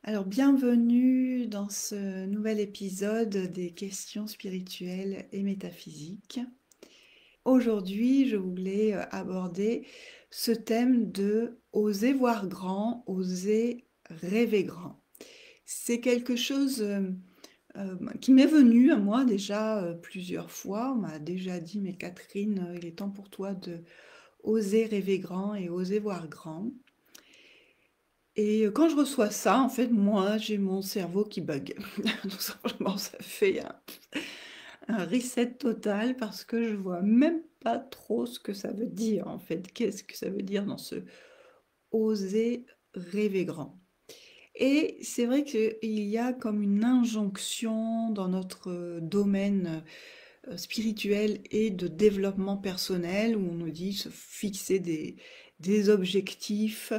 Alors, bienvenue dans ce nouvel épisode des questions spirituelles et métaphysiques. Aujourd'hui, je voulais aborder ce thème de oser voir grand, oser rêver grand. C'est quelque chose qui m'est venu à moi déjà plusieurs fois. On m'a déjà dit, mais Catherine, il est temps pour toi de oser rêver grand et oser voir grand. Et quand je reçois ça, en fait, moi, j'ai mon cerveau qui bug. Tout simplement, ça fait un reset total parce que je vois même pas trop ce que ça veut dire, en fait. Qu'est-ce que ça veut dire dans ce oser rêver grand? Et c'est vrai qu'il y a comme une injonction dans notre domaine spirituel et de développement personnel où on nous dit se fixer des objectifs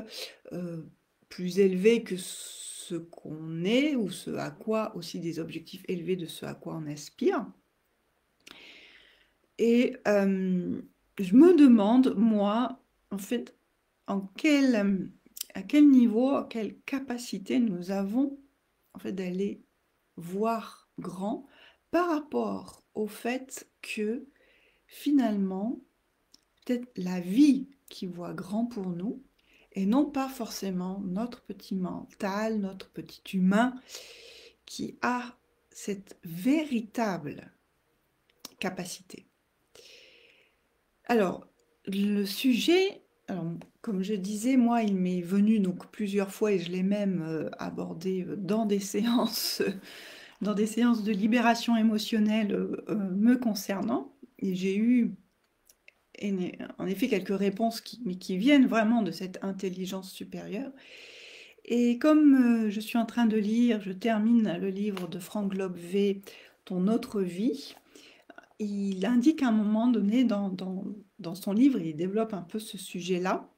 plus élevés que ce qu'on est ou ce à quoi aussi des objectifs élevés de ce à quoi on aspire. Et je me demande, moi, en fait, à quel niveau, à quelle capacité nous avons en fait d'aller voir grand par rapport au fait que finalement, peut-être la vie qui voit grand pour nous, et non pas forcément notre petit mental, notre petit humain, qui a cette véritable capacité. Alors, le sujet, alors, comme je disais, moi, il m'est venu donc plusieurs fois et je l'ai même abordé dans des séances, dans des séances de libération émotionnelle me concernant. Et j'ai eu en effet quelques réponses qui viennent vraiment de cette intelligence supérieure. Et comme je suis en train de lire, je termine le livre de Frank Lobvé, Ton autre vie, il indique à un moment donné dans son livre, il développe un peu ce sujet-là,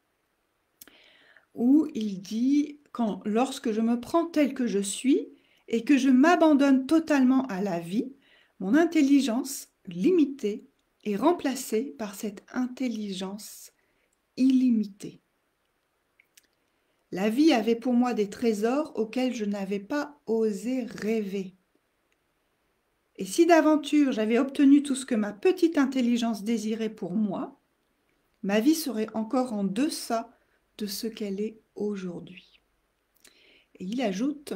où il dit, lorsque je me prends tel que je suis et que je m'abandonne totalement à la vie, mon intelligence limitée est remplacée par cette intelligence illimitée. La vie avait pour moi des trésors auxquels je n'avais pas osé rêver. Et si d'aventure j'avais obtenu tout ce que ma petite intelligence désirait pour moi, ma vie serait encore en deçà de ce qu'elle est aujourd'hui. Et il ajoute,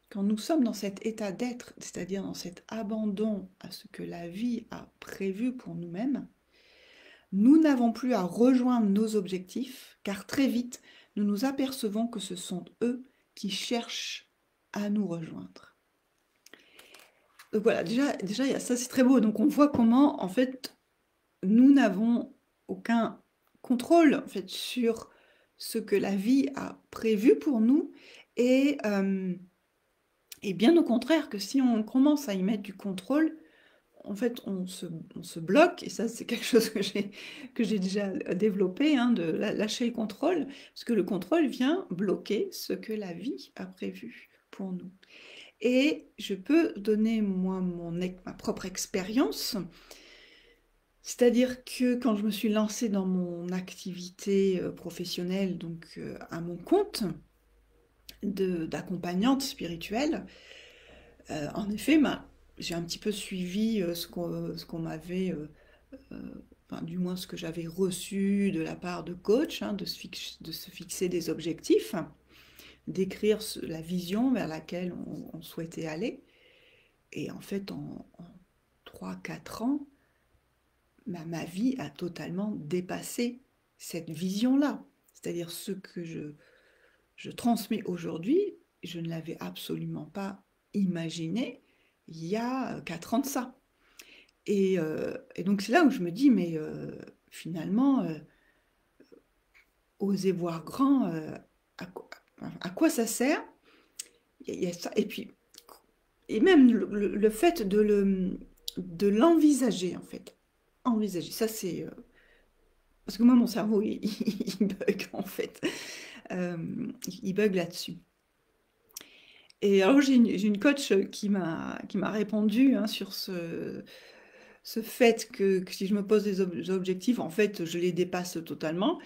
quand nous sommes dans cet état d'être, c'est-à-dire dans cet abandon à ce que la vie a prévu pour nous-mêmes, nous n'avons plus à rejoindre nos objectifs, car très vite, nous nous apercevons que ce sont eux qui cherchent à nous rejoindre. Donc voilà, déjà il y a ça, c'est très beau. Donc on voit comment, en fait, nous n'avons aucun contrôle en fait, sur ce que la vie a prévu pour nous. Et bien au contraire, que si on commence à y mettre du contrôle, en fait, on se bloque, et ça, c'est quelque chose que j'ai déjà développé, hein, de lâcher le contrôle, parce que le contrôle vient bloquer ce que la vie a prévu pour nous. Et je peux donner, moi, ma propre expérience, c'est-à-dire que quand je me suis lancée dans mon activité professionnelle, donc à mon compte, d'accompagnante spirituelle, en effet, j'ai un petit peu suivi ce qu'on m'avait, enfin, du moins ce que j'avais reçu de la part de coach, hein, de se fixer des objectifs, d'écrire la vision vers laquelle on souhaitait aller. Et en fait, en 3-4 ans, ma vie a totalement dépassé cette vision-là. C'est-à-dire ce que je transmets aujourd'hui, je ne l'avais absolument pas imaginé il y a 4 ans de ça. Et donc c'est là où je me dis, mais finalement, oser voir grand, à quoi ça sert? Il y a ça, et puis, et même le fait de l'envisager, en fait. Envisager, ça c'est... parce que moi, mon cerveau, il bug, en fait. Il bug là-dessus. Et alors, j'ai une coach qui m'a répondu hein, sur ce fait que si je me pose des objectifs, en fait, je les dépasse totalement.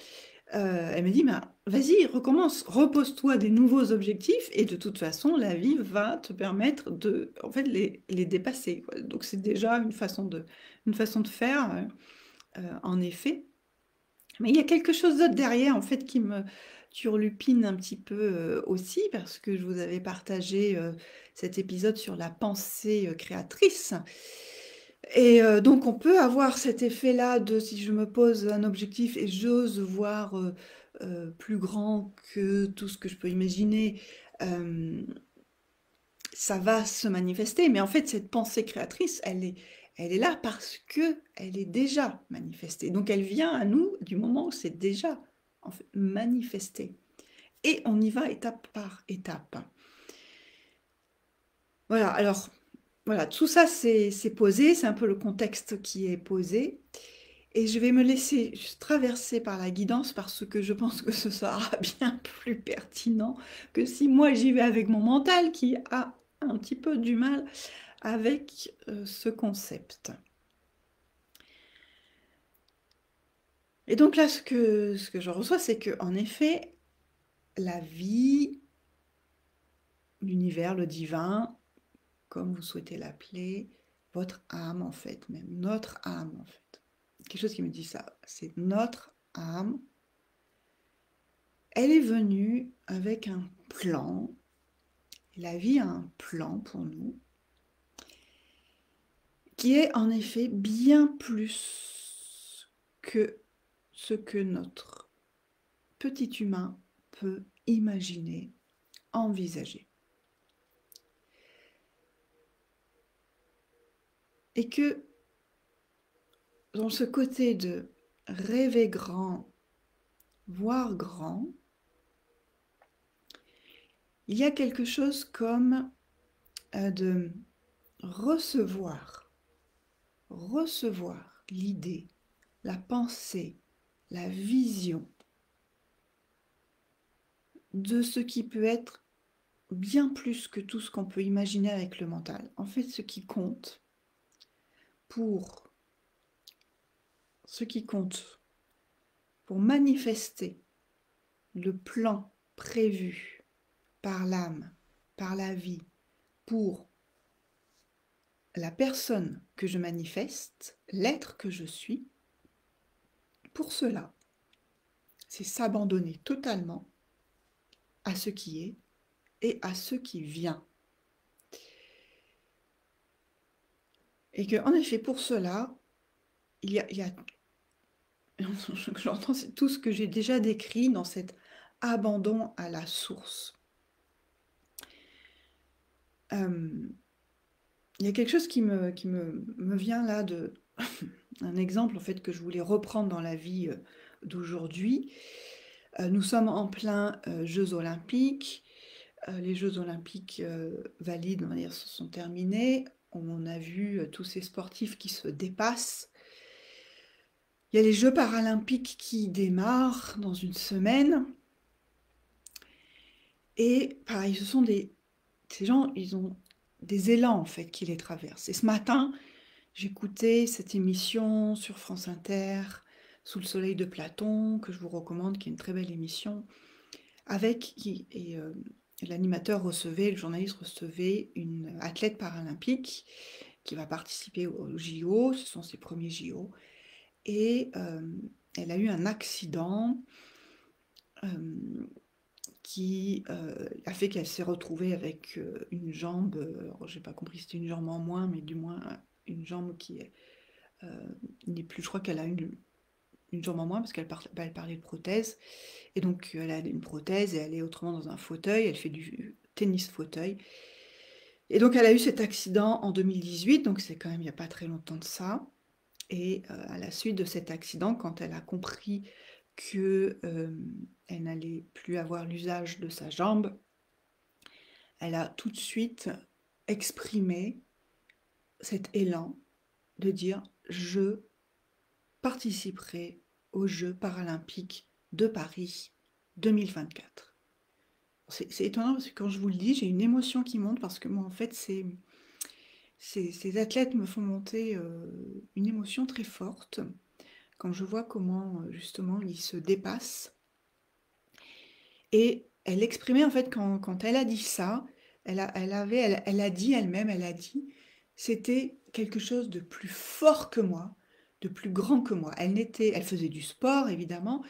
Elle me dit, bah, vas-y, recommence, repose-toi des nouveaux objectifs et de toute façon, la vie va te permettre de, en fait, les dépasser, quoi. Donc c'est déjà une façon de faire, en effet. Mais il y a quelque chose d'autre derrière, en fait, qui me turlupine un petit peu aussi, parce que je vous avais partagé cet épisode sur la pensée créatrice. Et donc, on peut avoir cet effet-là de si je me pose un objectif et j'ose voir plus grand que tout ce que je peux imaginer, euh, ça va se manifester. Mais en fait, cette pensée créatrice, elle est là parce que elle est déjà manifestée. Donc, elle vient à nous du moment où c'est déjà en fait, manifesté. Et on y va étape par étape. Voilà, alors, voilà, tout ça c'est posé, c'est un peu le contexte qui est posé. Et je vais me laisser juste traverser par la guidance parce que je pense que ce sera bien plus pertinent que si moi j'y vais avec mon mental qui a un petit peu du mal avec ce concept. Et donc là, ce que je reçois, c'est que en effet, la vie, l'univers, le divin, comme vous souhaitez l'appeler, votre âme en fait, même notre âme en fait. Quelque chose qui me dit ça, c'est notre âme. Elle est venue avec un plan. La vie a un plan pour nous qui est en effet bien plus que ce que notre petit humain peut imaginer, envisager. Et que dans ce côté de rêver grand, voir grand, il y a quelque chose comme de recevoir l'idée, la pensée, la vision de ce qui peut être bien plus que tout ce qu'on peut imaginer avec le mental. En fait, pour ce qui compte pour manifester le plan prévu par l'âme, par la vie, pour la personne que je manifeste, l'être que je suis, pour cela, c'est s'abandonner totalement à ce qui est et à ce qui vient. Et que, en effet, pour cela, il y a j'entends tout ce que j'ai déjà décrit dans cet abandon à la source. Il y a quelque chose qui me vient là de un exemple en fait que je voulais reprendre dans la vie d'aujourd'hui. Nous sommes en plein Jeux olympiques. Les Jeux olympiques valides, on va dire, se sont terminés. On a vu tous ces sportifs qui se dépassent. Il y a les Jeux paralympiques qui démarrent dans une semaine. Et pareil, ces gens, ils ont des élans en fait qui les traversent. Et ce matin, j'écoutais cette émission sur France Inter, Sous le soleil de Platon, que je vous recommande, qui est une très belle émission, l'animateur recevait, le journaliste recevait une athlète paralympique qui va participer aux JO, ce sont ses premiers JO, et elle a eu un accident qui a fait qu'elle s'est retrouvée avec une jambe, j'ai pas compris si c'était une jambe en moins, mais du moins une jambe qui n'est plus, je crois qu'elle a une jambe en moins parce qu'elle parlait de prothèse, et donc elle a une prothèse et elle est autrement dans un fauteuil, elle fait du tennis fauteuil, et donc elle a eu cet accident en 2018, donc c'est quand même il n'y a pas très longtemps de ça, et à la suite de cet accident, quand elle a compris que elle n'allait plus avoir l'usage de sa jambe, elle a tout de suite exprimé cet élan de dire je participerai aux Jeux paralympiques de Paris 2024. C'est étonnant parce que quand je vous le dis, j'ai une émotion qui monte parce que moi en fait ces athlètes me font monter une émotion très forte quand je vois comment justement ils se dépassent Et elle exprimait en fait quand elle a dit ça, elle a dit elle-même, elle a dit, c'était quelque chose de plus fort que moi, de plus grand que moi. Elle faisait du sport évidemment,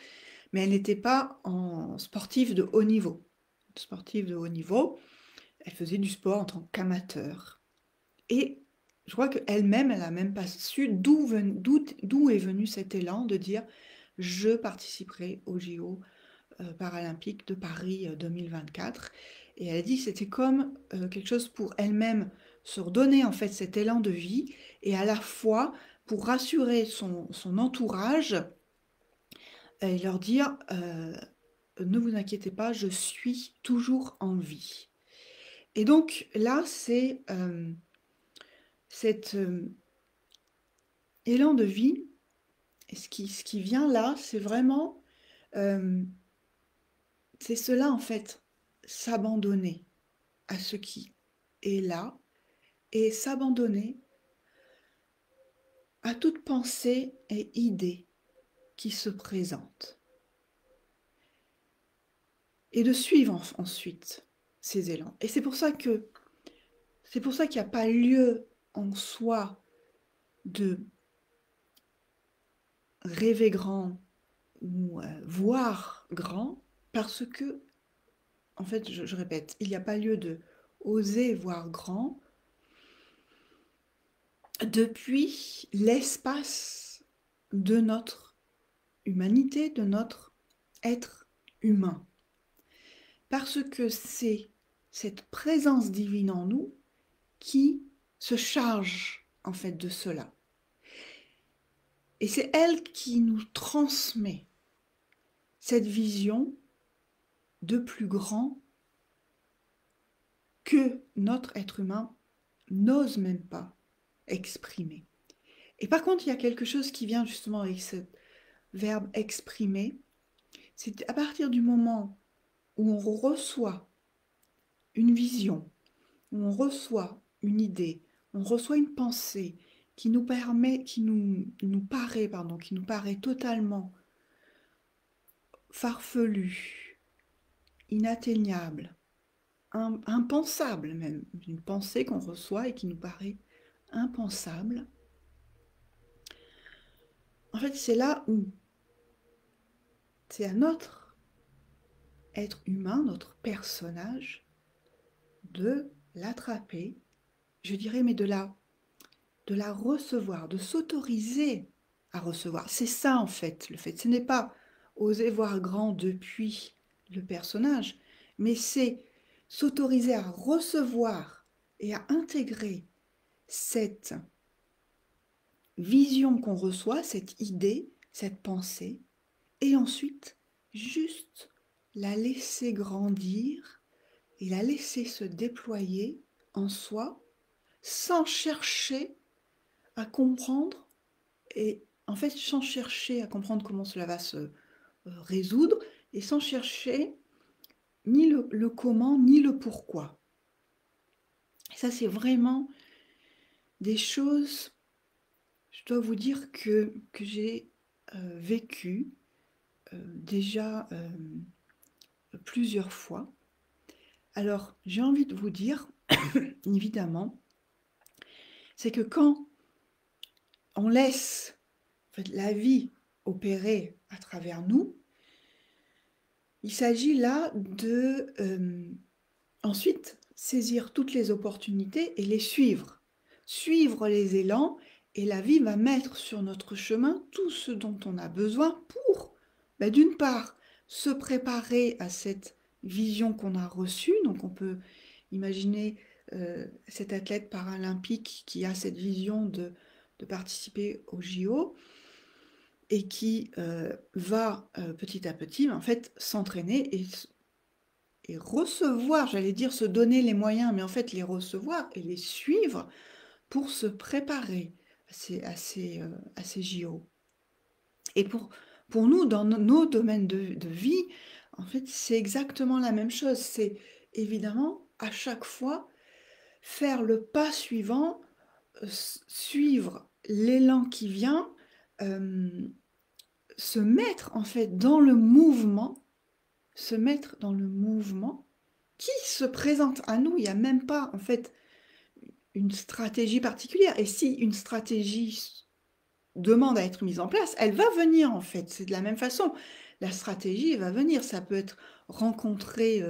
mais elle n'était pas en sportive de haut niveau. Sportive de haut niveau, elle faisait du sport en tant qu'amateur. Et je crois qu'elle-même, elle n'a même pas su d'où est venu cet élan de dire je participerai aux JO paralympiques de Paris 2024. Et elle a dit que c'était comme quelque chose pour elle-même se redonner en fait cet élan de vie et à la fois pour rassurer son entourage et leur dire ne vous inquiétez pas, je suis toujours en vie. Et donc là, c'est cet élan de vie, et ce qui vient là, c'est vraiment, c'est cela en fait, s'abandonner à ce qui est là et s'abandonner à toute pensée et idée qui se présente. Et de suivre ensuite ces élans. Et c'est pour ça qu'il n'y a pas lieu en soi de rêver grand ou voir grand, parce que, en fait, je répète, il n'y a pas lieu de oser voir grand depuis l'espace de notre humanité, de notre être humain. Parce que c'est cette présence divine en nous qui se charge en fait de cela. Et c'est elle qui nous transmet cette vision de plus grand que notre être humain n'ose même pas exprimer. Et par contre, il y a quelque chose qui vient justement avec ce verbe exprimer. C'est à partir du moment où on reçoit une vision, où on reçoit une idée, on reçoit une pensée qui nous paraît totalement farfelue, inatteignable, impensable même, une pensée qu'on reçoit et qui nous paraît impensable. En fait, c'est là où c'est à notre être humain, notre personnage, de l'attraper, je dirais, mais de la recevoir, de s'autoriser à recevoir. C'est ça en fait, le fait. Ce n'est pas oser voir grand depuis le personnage, mais c'est s'autoriser à recevoir et à intégrer cette vision qu'on reçoit, cette idée, cette pensée, et ensuite juste la laisser grandir et la laisser se déployer en soi sans chercher à comprendre et en fait sans chercher à comprendre comment cela va se résoudre et sans chercher ni le comment ni le pourquoi. Et ça c'est vraiment des choses, je dois vous dire que j'ai vécu déjà plusieurs fois. Alors j'ai envie de vous dire évidemment, c'est que quand on laisse en fait, la vie opérer à travers nous, il s'agit là de ensuite saisir toutes les opportunités et les suivre. Suivre les élans et la vie va mettre sur notre chemin tout ce dont on a besoin pour, d'une part, se préparer à cette vision qu'on a reçue. Donc on peut imaginer cet athlète paralympique qui a cette vision de participer au JO et qui va petit à petit en fait s'entraîner et recevoir, j'allais dire se donner les moyens, mais en fait les recevoir et les suivre pour se préparer à ces JO. Et pour nous, dans nos domaines de vie, en fait, c'est exactement la même chose. C'est évidemment à chaque fois faire le pas suivant, suivre l'élan qui vient, se mettre en fait dans le mouvement se mettre dans le mouvement qui se présente à nous. Il n'y a même pas, en fait, une stratégie particulière. Et si une stratégie demande à être mise en place, elle va venir, en fait. C'est de la même façon. La stratégie va venir. Ça peut être rencontrer,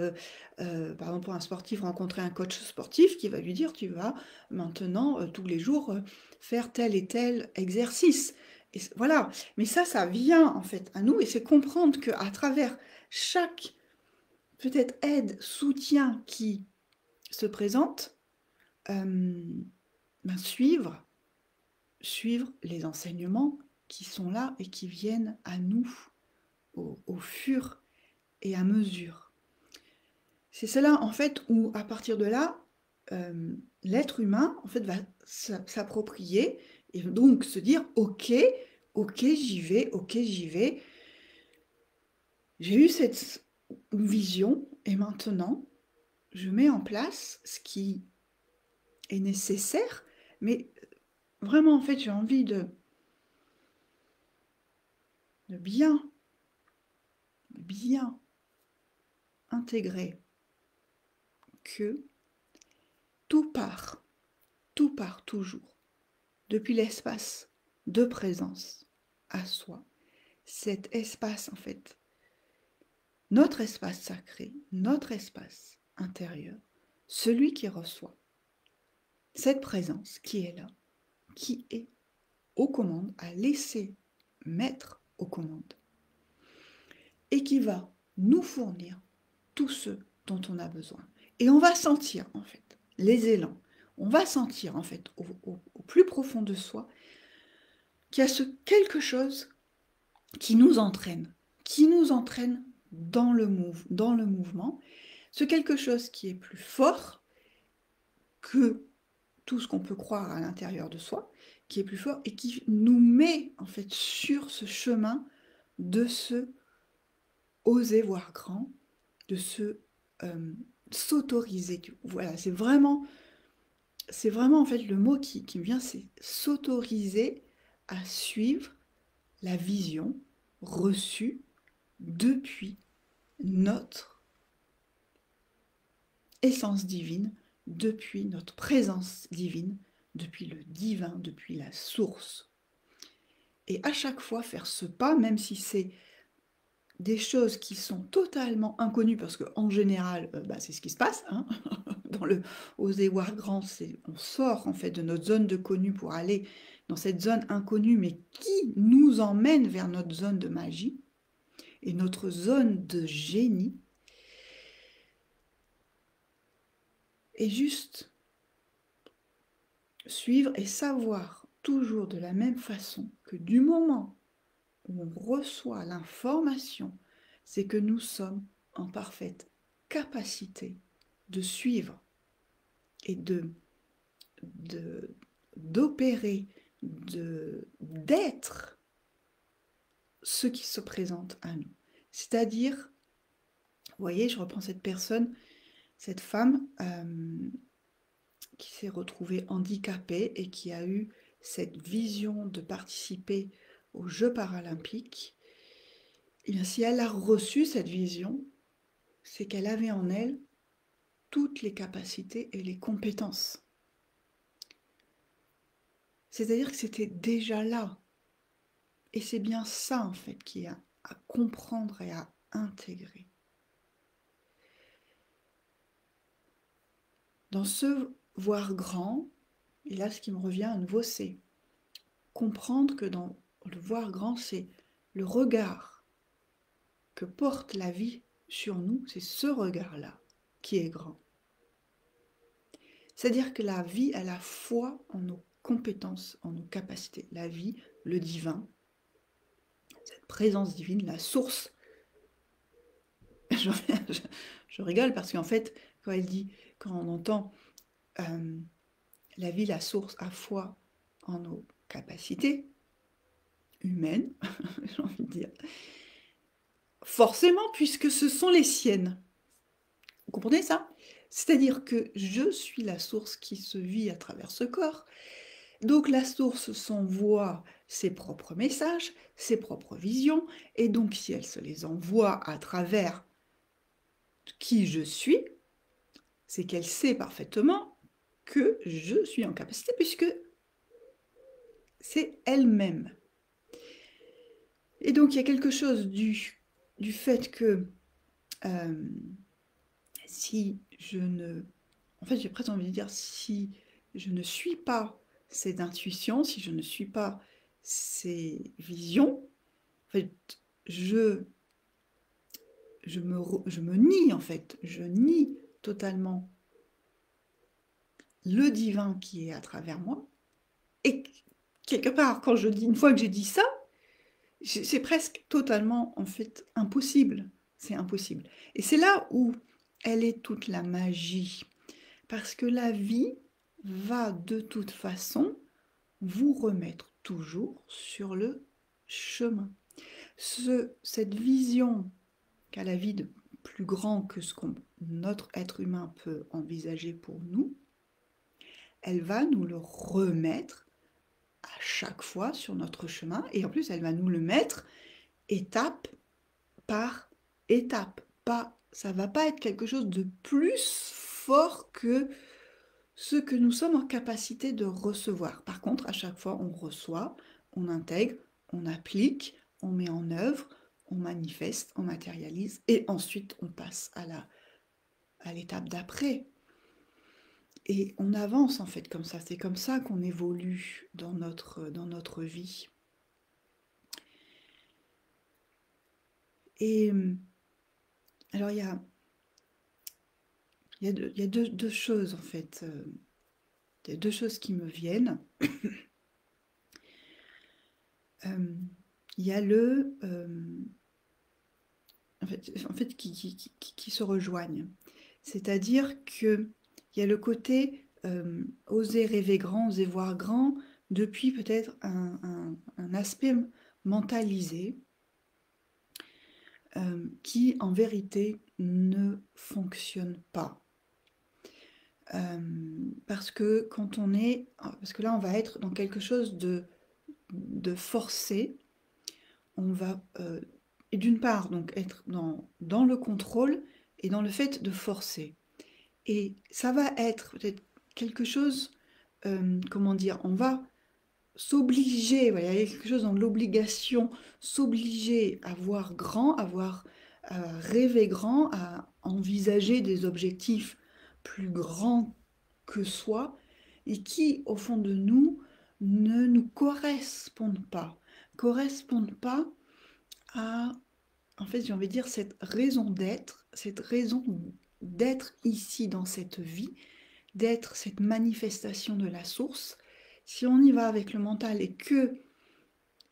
par exemple, pour un sportif, rencontrer un coach sportif qui va lui dire, tu vas maintenant, tous les jours, faire tel et tel exercice. Et voilà. Mais ça vient, en fait, à nous. Et c'est comprendre qu'à travers chaque, peut-être, aide, soutien qui se présente, suivre les enseignements qui sont là et qui viennent à nous au fur et à mesure. C'est cela, en fait, où, à partir de là, l'être humain, en fait, va s'approprier et donc se dire, ok, j'y vais, j'ai eu cette vision et maintenant, je mets en place ce qui est nécessaire, mais vraiment, en fait, j'ai envie de bien intégrer que tout part toujours depuis l'espace de présence à soi. Cet espace, en fait, notre espace sacré, notre espace intérieur, celui qui reçoit cette présence qui est là, qui est aux commandes, à laisser mettre aux commandes, et qui va nous fournir tout ce dont on a besoin. Et on va sentir, en fait, les élans. On va sentir, en fait, au plus profond de soi, qu'il y a ce quelque chose qui nous entraîne dans le mouvement, ce quelque chose qui est plus fort que tout ce qu'on peut croire à l'intérieur de soi, qui est plus fort et qui nous met, en fait, sur ce chemin de se oser voir grand, de se s'autoriser. Voilà, c'est vraiment en fait le mot qui me vient, c'est s'autoriser à suivre la vision reçue depuis notre essence divine, depuis notre présence divine, depuis le divin, depuis la source. Et à chaque fois faire ce pas, même si c'est des choses qui sont totalement inconnues, parce qu'en général, c'est ce qui se passe, hein. Dans le oser voir grand, on sort en fait de notre zone de connu pour aller dans cette zone inconnue, mais qui nous emmène vers notre zone de magie et notre zone de génie. Et juste suivre et savoir toujours de la même façon que du moment où on reçoit l'information, c'est que nous sommes en parfaite capacité de suivre et d'opérer, d'être ce qui se présente à nous. C'est-à-dire, vous voyez, je reprends cette personne, cette femme qui s'est retrouvée handicapée et qui a eu cette vision de participer aux Jeux paralympiques. Et bien, si elle a reçu cette vision, c'est qu'elle avait en elle toutes les capacités et les compétences. C'est-à-dire que c'était déjà là. Et c'est bien ça, en fait, qu'il y a à comprendre et à intégrer. Dans ce voir grand, et là, ce qui me revient à nouveau, c'est comprendre que dans le voir grand, c'est le regard que porte la vie sur nous, c'est ce regard-là qui est grand. C'est-à-dire que la vie, elle a foi en nos compétences, en nos capacités. La vie, le divin, cette présence divine, la source. Je rigole parce qu'en fait, quand elle dit, quand on entend la vie, la source, a foi en nos capacités humaines, j'ai envie de dire, forcément, puisque ce sont les siennes. Vous comprenez ça? C'est-à-dire que je suis la source qui se vit à travers ce corps. Donc la source s'envoie ses propres messages, ses propres visions, et donc si elle se les envoie à travers qui je suis, c'est qu'elle sait parfaitement que je suis en capacité, puisque c'est elle-même. Et donc, il y a quelque chose du fait que si je ne... En fait, j'ai presque envie de dire, si je ne suis pas cette intuition, si je ne suis pas ces visions, en fait, je me nie, en fait. Je nie totalement le divin qui est à travers moi. Et quelque part, quand je dis, une fois que j'ai dit ça, c'est presque totalement, en fait, impossible. C'est impossible. Et c'est là où elle est toute la magie. Parce que la vie va de toute façon vous remettre toujours sur le chemin. Cette vision qu'a la vie de plus grand que ce que notre être humain peut envisager pour nous, elle va nous le remettre à chaque fois sur notre chemin, et en plus elle va nous le mettre étape par étape. Ça va pas être quelque chose de plus fort que ce que nous sommes en capacité de recevoir. Par contre, à chaque fois, on reçoit, on intègre, on applique, on met en œuvre, on manifeste, on matérialise, et ensuite on passe à l'étape d'après. Et on avance en fait comme ça. C'est comme ça qu'on évolue dans notre vie. Et alors il y a deux choses en fait. Il y a deux choses qui me viennent. Il y a en fait qui se rejoignent. C'est-à-dire qu'il y a le côté oser rêver grand, oser voir grand, depuis peut-être un aspect mentalisé qui en vérité ne fonctionne pas. Parce que quand on est... Parce que là, on va être dans quelque chose de forcé. On va, et d'une part, donc être dans le contrôle et dans le fait de forcer. Et ça va être peut-être quelque chose, comment dire, on va s'obliger, voilà, il y a quelque chose dans l'obligation, s'obliger à voir grand, à rêver grand, à envisager des objectifs plus grands que soi, et qui, au fond de nous, ne nous correspondent pas à, en fait, j'ai envie de dire, cette raison d'être ici dans cette vie, d'être cette manifestation de la source. Si on y va avec le mental et que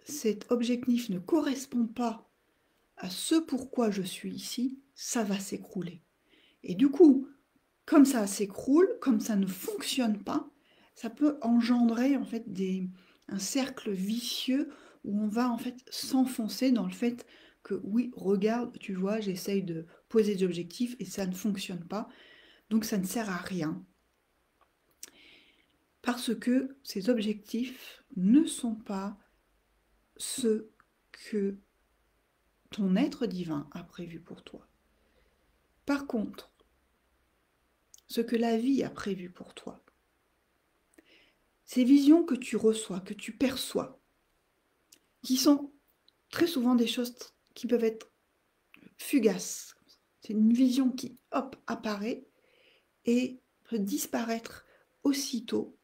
cet objectif ne correspond pas à ce pourquoi je suis ici, ça va s'écrouler. Et du coup, comme ça s'écroule, comme ça ne fonctionne pas, ça peut engendrer en fait un cercle vicieux où on va en fait s'enfoncer dans le fait que oui, regarde, tu vois, j'essaye de poser des objectifs et ça ne fonctionne pas, donc ça ne sert à rien. Parce que ces objectifs ne sont pas ce que ton être divin a prévu pour toi. Par contre, ce que la vie a prévu pour toi, ces visions que tu reçois, que tu perçois, qui sont très souvent des choses qui peuvent être fugaces. C'est une vision qui, hop, apparaît et peut disparaître aussitôt,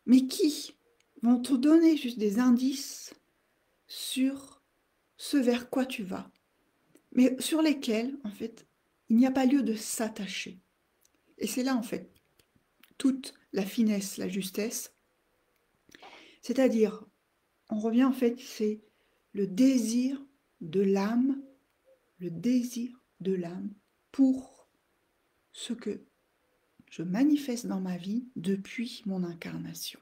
mais qui vont te donner juste des indices sur ce vers quoi tu vas, mais sur lesquels, en fait, il n'y a pas lieu de s'attacher. Et c'est là, en fait, toute la finesse, la justesse. C'est-à-dire, on revient, en fait, c'est le désir de l'âme, le désir de l'âme pour ce que je manifeste dans ma vie depuis mon incarnation.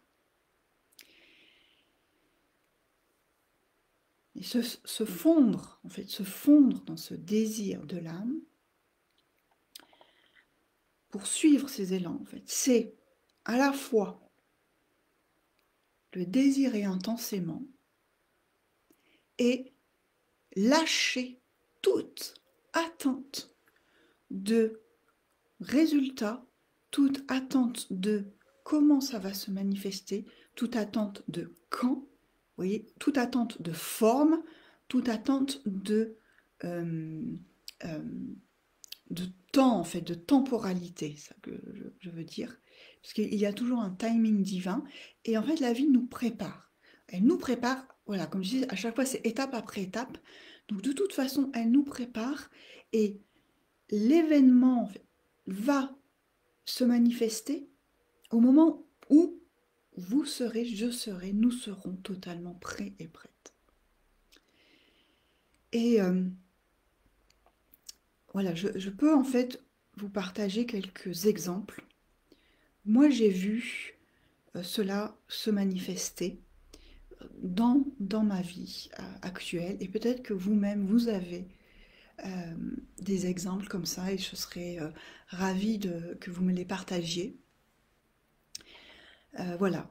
Et se fondre, en fait, se fondre dans ce désir de l'âme pour suivre ces élans, en fait, c'est à la fois le désirer intensément et lâcher toute attente de résultat, toute attente de comment ça va se manifester, toute attente de quand, vous voyez, toute attente de forme, toute attente euh, euh, de temps, en fait, de temporalité, ça que je veux dire. Parce qu'il y a toujours un timing divin. Et en fait, la vie nous prépare. Elle nous prépare, voilà, comme je dis, à chaque fois, c'est étape après étape. Donc, de toute façon, elle nous prépare. Et l'événement, en fait, va se manifester au moment où vous serez, je serai, nous serons totalement prêts et prêtes. Et voilà, je peux en fait vous partager quelques exemples. Moi, j'ai vu cela se manifester dans ma vie actuelle, et peut-être que vous-même, vous avez des exemples comme ça, et je serais ravie que vous me les partagiez. Voilà,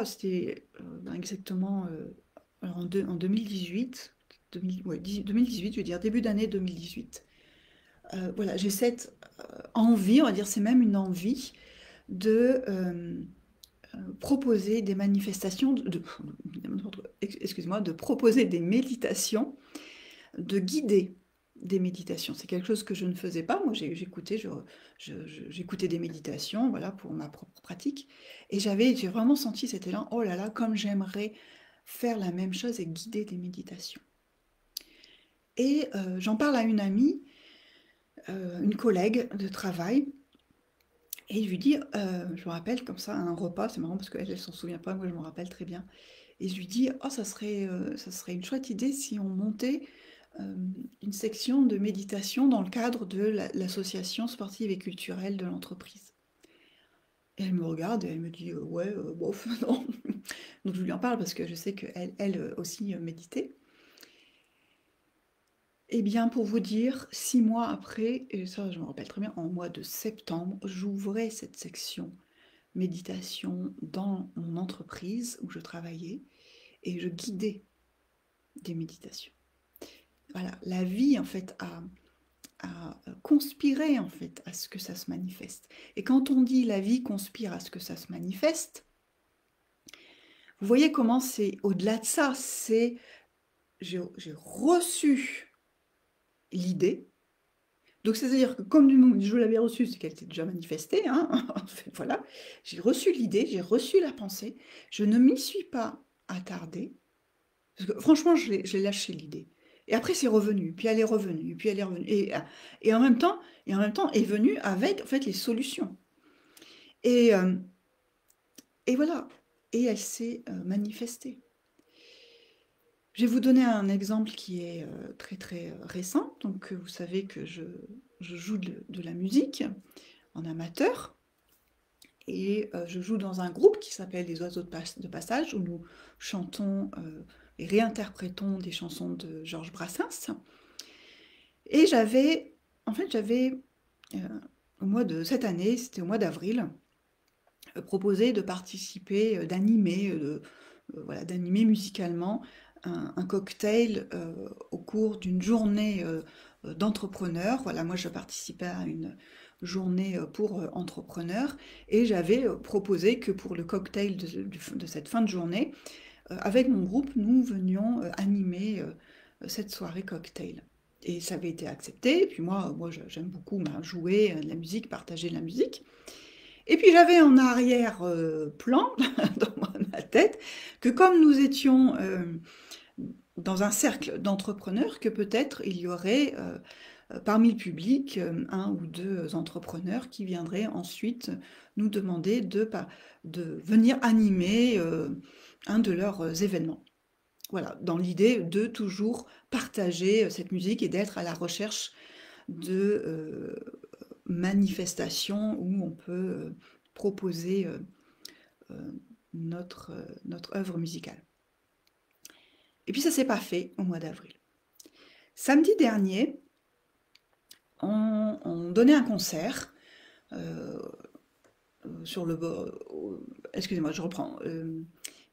c'était exactement alors en 2018, 2018, je veux dire début d'année 2018. Voilà, j'ai cette envie, on va dire, c'est même une envie de proposer des manifestations, excusez-moi, de proposer des méditations, de guider des méditations. C'est quelque chose que je ne faisais pas. Moi, j'écoutais des méditations, voilà, pour ma propre pratique. Et j'ai vraiment senti cet élan, oh là là, comme j'aimerais faire la même chose et guider des méditations. Et j'en parle à une amie, une collègue de travail, et je lui dis, je me rappelle comme ça, à un repas, c'est marrant parce qu'elle ne s'en souvient pas, moi je me rappelle très bien. Et je lui dis, oh, ça serait une chouette idée si on montait une section de méditation dans le cadre de l'association sportive et culturelle de l'entreprise. Et elle me regarde et elle me dit, ouais, bof, non. Donc je lui en parle parce que je sais qu'elle aussi méditait. Eh bien, pour vous dire, 6 mois après, et ça je me rappelle très bien, en mois de septembre, j'ouvrais cette section méditation dans mon entreprise où je travaillais et je guidais des méditations. Voilà, la vie en fait a conspiré en fait à ce que ça se manifeste. Et quand on dit la vie conspire à ce que ça se manifeste, vous voyez comment c'est au-delà de ça, c'est j'ai reçu l'idée. Donc c'est-à-dire que comme du moment où je l'avais reçue, c'est qu'elle était déjà manifestée, hein, en fait, voilà, j'ai reçu l'idée, j'ai reçu la pensée, je ne m'y suis pas attardée, parce que franchement, je l'ai lâché l'idée. Et après, c'est revenu, puis elle est revenue, puis elle est revenue. Et en même temps, est venue avec en fait les solutions. Et, euh, et voilà. Et elle s'est manifestée. Je vais vous donner un exemple qui est très très récent. Donc vous savez que je joue de la musique en amateur. Et je joue dans un groupe qui s'appelle Les Oiseaux de Passage, où nous chantons et réinterprétons des chansons de Georges Brassens. Et en fait, au mois de cette année, c'était au mois d'avril, proposé de participer, voilà, d'animer musicalement un cocktail au cours d'une journée d'entrepreneurs. Voilà, moi je participais à une journée pour entrepreneurs et j'avais proposé que pour le cocktail de cette fin de journée, avec mon groupe, nous venions animer cette soirée cocktail. Et ça avait été accepté. Et puis moi j'aime beaucoup jouer de la musique, partager de la musique. Et puis j'avais en arrière-plan, dans ma tête, que comme nous étions dans un cercle d'entrepreneurs, que peut-être il y aurait parmi le public un ou deux entrepreneurs qui viendraient ensuite nous demander de venir animer un de leurs événements. Voilà, dans l'idée de toujours partager cette musique et d'être à la recherche de manifestations où on peut proposer notre œuvre musicale. Et puis ça s'est pas fait au mois d'avril. Samedi dernier, on donnait un concert sur le... excusez-moi, je reprends.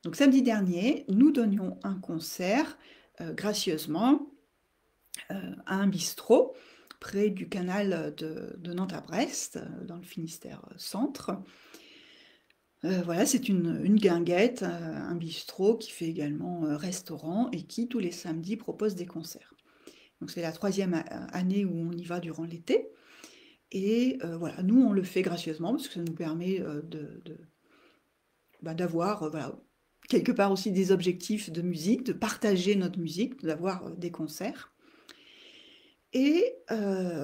Donc samedi dernier, nous donnions un concert gracieusement à un bistrot près du canal de Nantes à Brest, dans le Finistère centre. Voilà, c'est une guinguette, un bistrot qui fait également restaurant et qui, tous les samedis, propose des concerts. Donc c'est la 3e année où on y va durant l'été. Et voilà, nous, on le fait gracieusement parce que ça nous permet d'avoir voilà, quelque part aussi des objectifs de musique, de partager notre musique, d'avoir des concerts. Et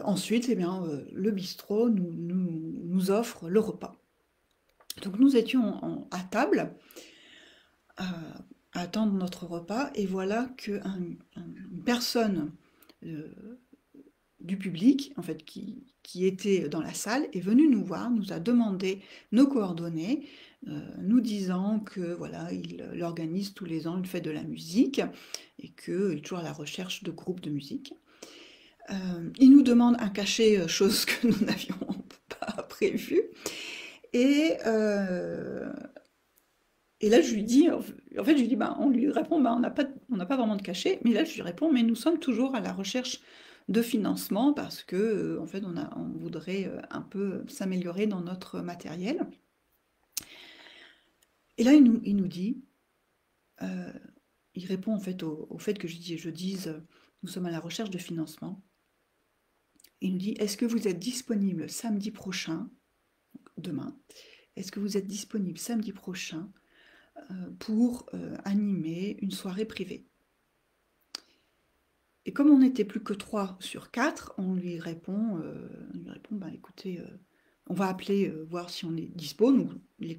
ensuite, eh bien, le bistrot nous offre le repas. Donc nous étions à table à attendre notre repas et voilà qu'une personne du public, en fait, qui était dans la salle, est venue nous voir, nous a demandé nos coordonnées, nous disant que voilà, il organise tous les ans une fête de la musique et qu'il est toujours à la recherche de groupes de musique. Il nous demande un cachet, chose que nous n'avions pas prévue. Et là, je lui dis, en fait, je lui dis, on lui répond, on n'a pas vraiment de cachet. Mais là, je lui réponds, mais nous sommes toujours à la recherche de financement parce que, en fait, on voudrait un peu s'améliorer dans notre matériel. Et là, il nous dit, il répond en fait au fait que je dise, nous sommes à la recherche de financement. Il nous dit, est-ce que vous êtes disponible samedi prochain, demain, est-ce que vous êtes disponible samedi prochain pour animer une soirée privée? Et comme on n'était plus que 3 sur 4, on lui répond, écoutez, on va appeler, voir si on est dispo. Nous,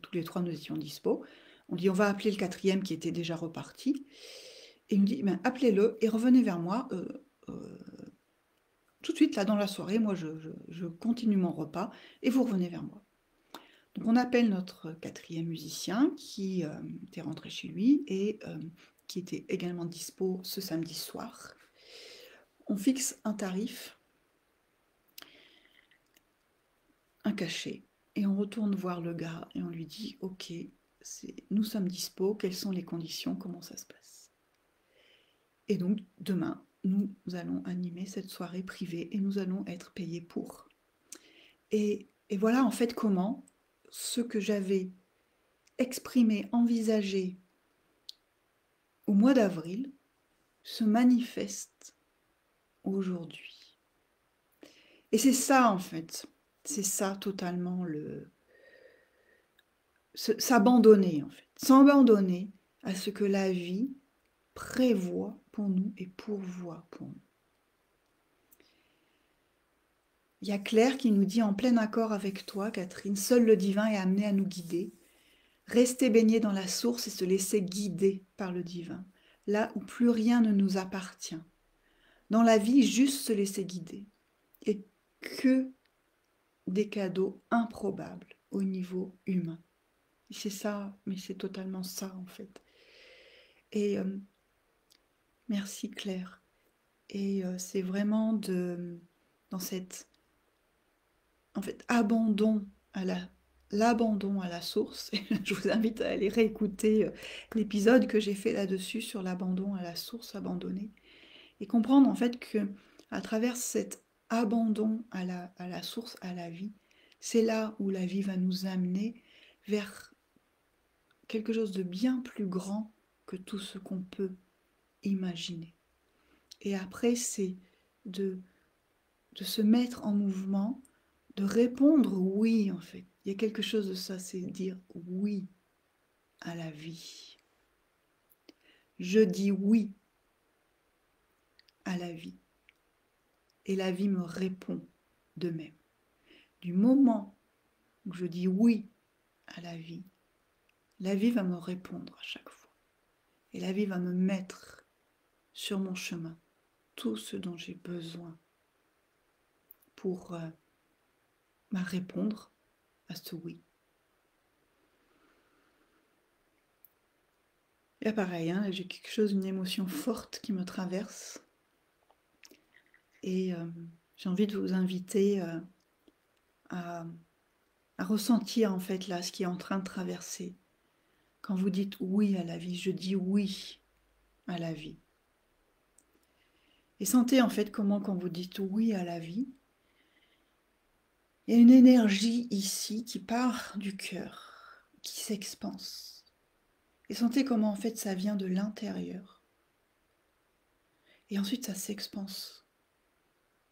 tous les 3, nous étions dispo. On dit, on va appeler le 4e qui était déjà reparti. Et il me dit, appelez-le et revenez vers moi tout de suite, là, dans la soirée. Moi, je continue mon repas et vous revenez vers moi. Donc, on appelle notre 4e musicien qui était rentré chez lui et qui était également dispo ce samedi soir. On fixe un tarif, un cachet, et on retourne voir le gars et on lui dit « Ok, nous sommes dispo, quelles sont les conditions, comment ça se passe ?» Et donc, demain, nous allons animer cette soirée privée et nous allons être payés pour. Et voilà en fait comment ce que j'avais exprimé, envisagé au mois d'avril se manifeste aujourd'hui. Et c'est ça en fait, c'est ça totalement s'abandonner en fait, s'abandonner à ce que la vie prévoit pour nous et pourvoit pour nous. Il y a Claire qui nous dit en plein accord avec toi, Catherine, seul le divin est amené à nous guider. Rester baigné dans la source et se laisser guider par le divin, là où plus rien ne nous appartient. Dans la vie, juste se laisser guider. Et que des cadeaux improbables au niveau humain. C'est ça, mais c'est totalement ça en fait. Et merci Claire. Et c'est vraiment dans cette en fait abandon à l'abandon à la source. Et je vous invite à aller réécouter l'épisode que j'ai fait là-dessus sur l'abandon à la source, abandonner, et comprendre en fait que à travers cet abandon à la source, à la vie, c'est là où la vie va nous amener vers quelque chose de bien plus grand que tout ce qu'on peut imaginer. Et après, c'est de se mettre en mouvement, de répondre oui, en fait. Il y a quelque chose de ça, c'est dire oui à la vie. Je dis oui à la vie. Et la vie me répond de même. Du moment où je dis oui à la vie va me répondre à chaque fois. Et la vie va me mettre sur mon chemin tout ce dont j'ai besoin pour répondre à ce oui. Et là, pareil, hein, j'ai quelque chose, une émotion forte qui me traverse. Et j'ai envie de vous inviter à ressentir en fait là ce qui est en train de traverser. Quand vous dites oui à la vie, je dis oui à la vie. Et sentez en fait comment quand vous dites oui à la vie, il y a une énergie ici qui part du cœur, qui s'expanse. Et sentez comment en fait ça vient de l'intérieur. Et ensuite ça s'expanse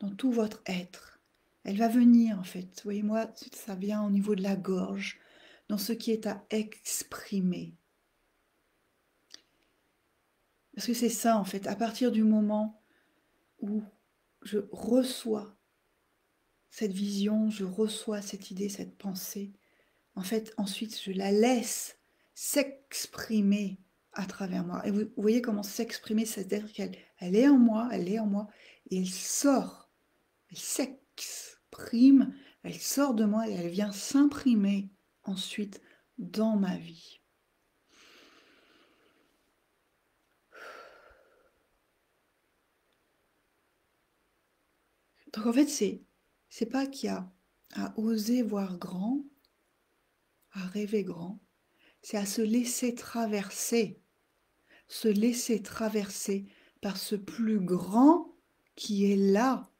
dans tout votre être. Elle va venir en fait. Vous voyez, moi, ça vient au niveau de la gorge, dans ce qui est à exprimer. Parce que c'est ça en fait, à partir du moment où je reçois cette vision, je reçois cette idée, cette pensée, en fait, ensuite, je la laisse s'exprimer à travers moi. Et vous voyez comment s'exprimer, c'est-à-dire qu'elle est en moi, et elle s'exprime, elle sort de moi et elle vient s'imprimer ensuite dans ma vie. Donc en fait, c'est pas qu'il y a à oser voir grand, à rêver grand, c'est à se laisser par ce plus grand qui est là,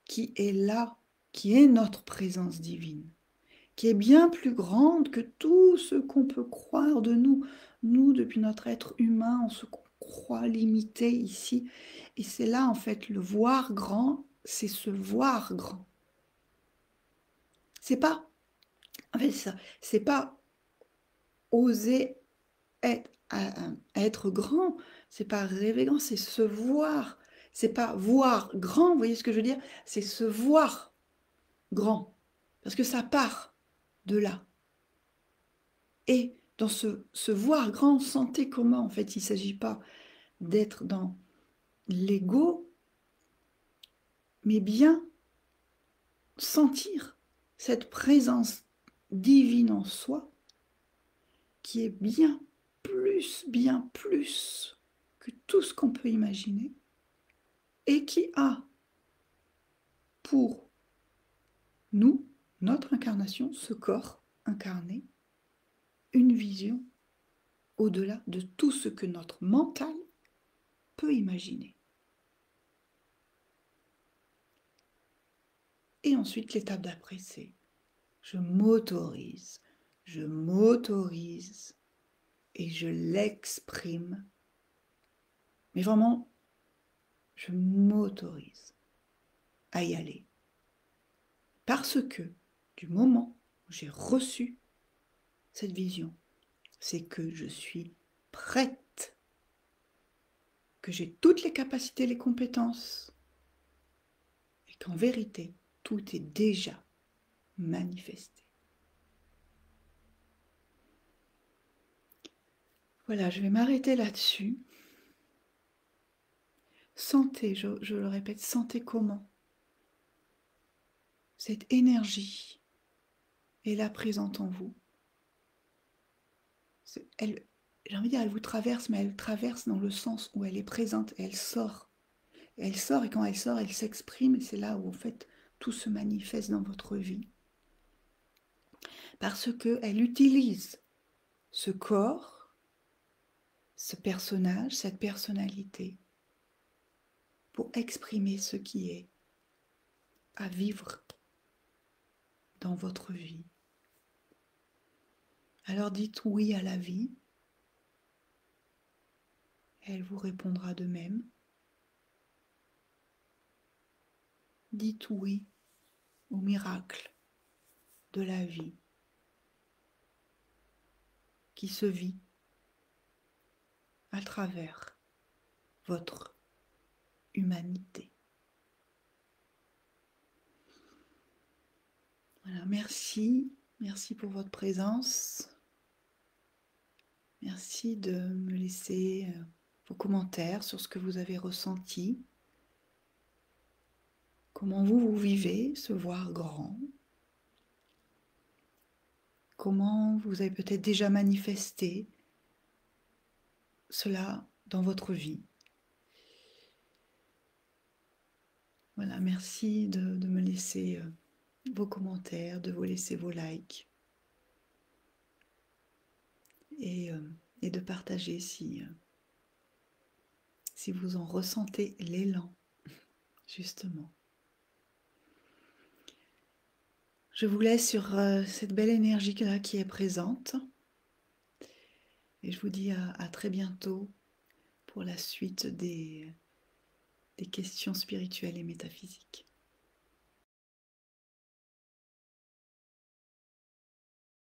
qui est là, qui est notre présence divine, qui est bien plus grande que tout ce qu'on peut croire de nous. Nous, depuis notre être humain, on se croit limité ici. Et c'est là, en fait, le voir grand, c'est se voir grand. C'est pas, en fait, c'est pas oser être grand, c'est pas rêver grand, c'est se voir. C'est pas voir grand, vous voyez ce que je veux dire? C'est se voir grand. Parce que ça part de là. Et dans ce voir grand, sentez comment, en fait, il ne s'agit pas d'être dans l'ego, mais bien sentir cette présence divine en soi qui est bien plus que tout ce qu'on peut imaginer et qui a pour nous, notre incarnation, ce corps incarné, une vision au-delà de tout ce que notre mental peut imaginer. Et ensuite, l'étape d'après, c'est je m'autorise et je l'exprime. Mais vraiment, je m'autorise à y aller. Parce que du moment où j'ai reçu cette vision, c'est que je suis prête, que j'ai toutes les capacités, les compétences, et qu'en vérité, tout est déjà manifesté. Voilà, je vais m'arrêter là-dessus. Sentez, je le répète, sentez comment cette énergie est là présente en vous. Elle, j'ai envie de dire, elle vous traverse, mais elle traverse dans le sens où elle est présente et elle sort. Et elle sort, et quand elle sort, elle s'exprime, et c'est là où, en fait, tout se manifeste dans votre vie. Parce qu'elle utilise ce corps, ce personnage, cette personnalité, pour exprimer ce qui est à vivre dans votre vie. Alors dites oui à la vie, elle vous répondra de même. Dites oui au miracle de la vie qui se vit à travers votre humanité. Voilà, merci pour votre présence. Merci de me laisser vos commentaires sur ce que vous avez ressenti, comment vous vivez ce voir grand, comment vous avez peut-être déjà manifesté cela dans votre vie. Voilà, merci de me laisser vos commentaires, de vous laisser vos likes et de partager si vous en ressentez l'élan. justement. Je vous laisse sur cette belle énergie là qui est présente. Et je vous dis à très bientôt pour la suite des questions spirituelles et métaphysiques.